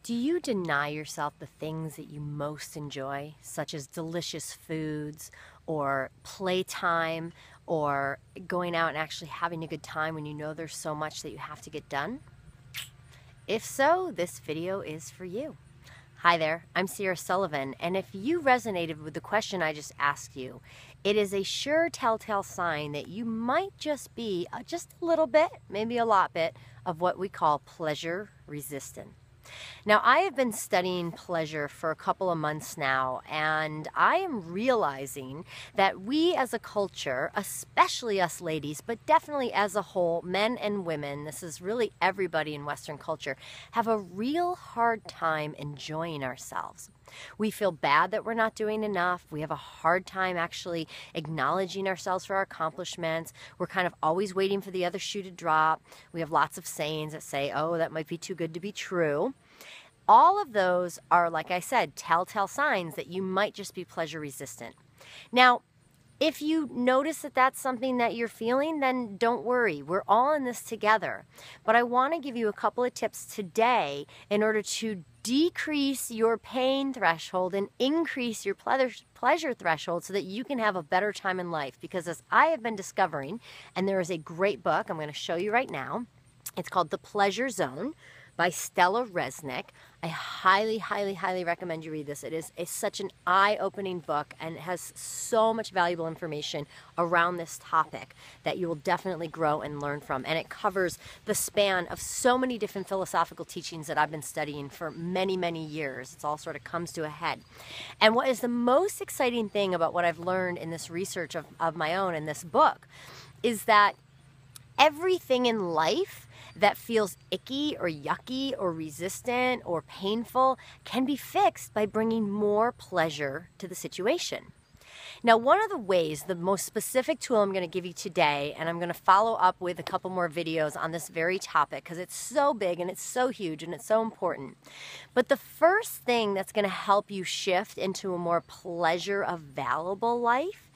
Do you deny yourself the things that you most enjoy, such as delicious foods or playtime or going out and actually having a good time when you know there's so much that you have to get done? If so, this video is for you. Hi there, I'm Sierra Sullivan, and if you resonated with the question I just asked you, it is a sure telltale sign that you might just be just a little bit, maybe a lot bit, of what we call pleasure resistant. Now, I have been studying pleasure for a couple of months now, and I am realizing that we as a culture, especially us ladies, but definitely as a whole, men and women, this is really everybody in Western culture, have a real hard time enjoying ourselves. We feel bad that we're not doing enough. We have a hard time actually acknowledging ourselves for our accomplishments. We're kind of always waiting for the other shoe to drop. We have lots of sayings that say, oh, that might be too good to be true. All of those are, like I said, telltale signs that you might just be pleasure resistant. Now, if you notice that that's something that you're feeling, then don't worry. We're all in this together. But I want to give you a couple of tips today in order to decrease your pain threshold and increase your pleasure threshold so that you can have a better time in life. Because as I have been discovering, and there is a great book I'm going to show you right now, it's called The Pleasure Zone by Stella Resnick. I highly, highly, highly recommend you read this. It is such an eye-opening book and it has so much valuable information around this topic that you will definitely grow and learn from. And it covers the span of so many different philosophical teachings that I've been studying for many, many years. It's all sort of comes to a head. And what is the most exciting thing about what I've learned in this research of my own in this book is that everything in life that feels icky or yucky or resistant or painful can be fixed by bringing more pleasure to the situation. Now, one of the ways, the most specific tool I'm going to give you today, and I'm going to follow up with a couple more videos on this very topic because it's so big and it's so huge and it's so important. But the first thing that's going to help you shift into a more pleasure-available life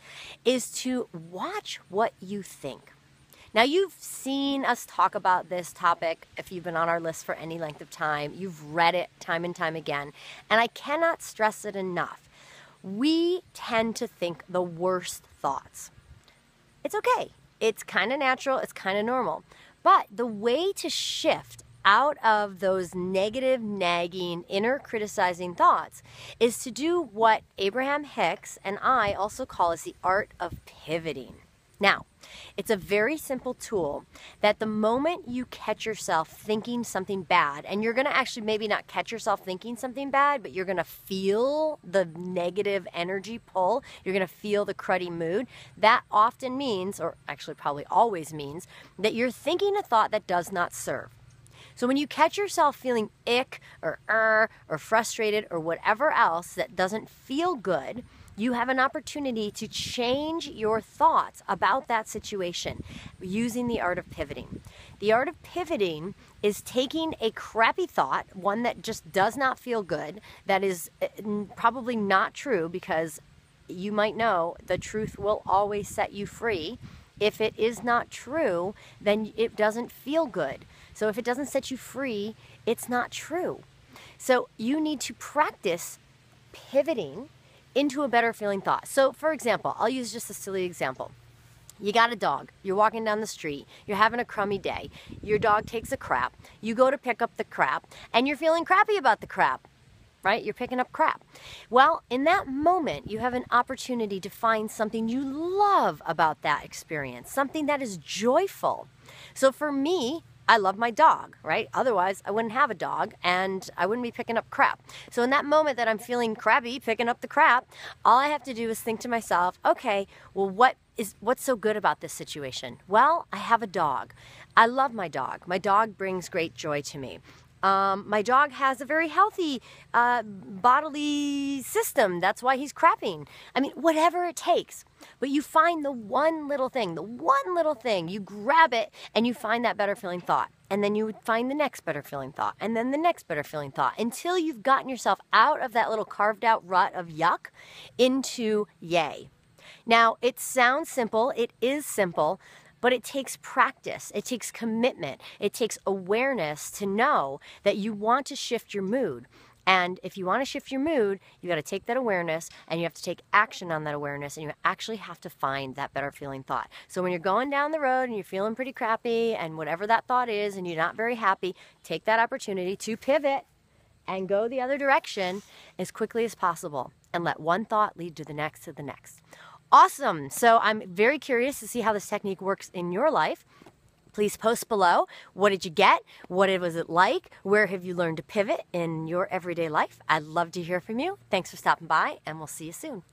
is to watch what you think. Now, you've seen us talk about this topic if you've been on our list for any length of time. You've read it time and time again, and I cannot stress it enough. We tend to think the worst thoughts. It's okay. It's kind of natural. It's kind of normal. But the way to shift out of those negative, nagging, inner criticizing thoughts is to do what Abraham Hicks and I also call as the art of pivoting. Now, it's a very simple tool that the moment you catch yourself thinking something bad, and you're going to actually maybe not catch yourself thinking something bad, but you're going to feel the negative energy pull, you're going to feel the cruddy mood, that often means, or actually probably always means, that you're thinking a thought that does not serve. So when you catch yourself feeling ick or frustrated or whatever else that doesn't feel good, you have an opportunity to change your thoughts about that situation using the art of pivoting. The art of pivoting is taking a crappy thought, one that just does not feel good, that is probably not true because you might know the truth will always set you free. If it is not true, then it doesn't feel good. So if it doesn't set you free, it's not true. So you need to practice pivoting into a better feeling thought. So for example, I'll use just a silly example. You got a dog, you're walking down the street, you're having a crummy day, your dog takes a crap, you go to pick up the crap, and you're feeling crappy about the crap, right? You're picking up crap. Well, in that moment, you have an opportunity to find something you love about that experience, something that is joyful. So for me, I love my dog, right? Otherwise, I wouldn't have a dog and I wouldn't be picking up crap. So in that moment that I'm feeling crappy, picking up the crap, all I have to do is think to myself, okay, well, what's so good about this situation? Well, I have a dog. I love my dog. My dog brings great joy to me. My dog has a very healthy bodily system. That's why he's crapping. I mean, whatever it takes. But you find the one little thing, you grab it and you find that better feeling thought. And then you would find the next better feeling thought and then the next better feeling thought until you've gotten yourself out of that little carved out rut of yuck into yay. Now, it sounds simple. It is simple. but it takes practice. It takes commitment. It takes awareness to know that you want to shift your mood. And if you want to shift your mood, you got to take that awareness and you have to take action on that awareness, and you actually have to find that better feeling thought. So when you're going down the road and you're feeling pretty crappy and whatever that thought is and you're not very happy, take that opportunity to pivot and go the other direction as quickly as possible and let one thought lead to the next to the next. Awesome. So I'm very curious to see how this technique works in your life. Please post below. What did you get? What was it like? Where have you learned to pivot in your everyday life? I'd love to hear from you. Thanks for stopping by, and we'll see you soon.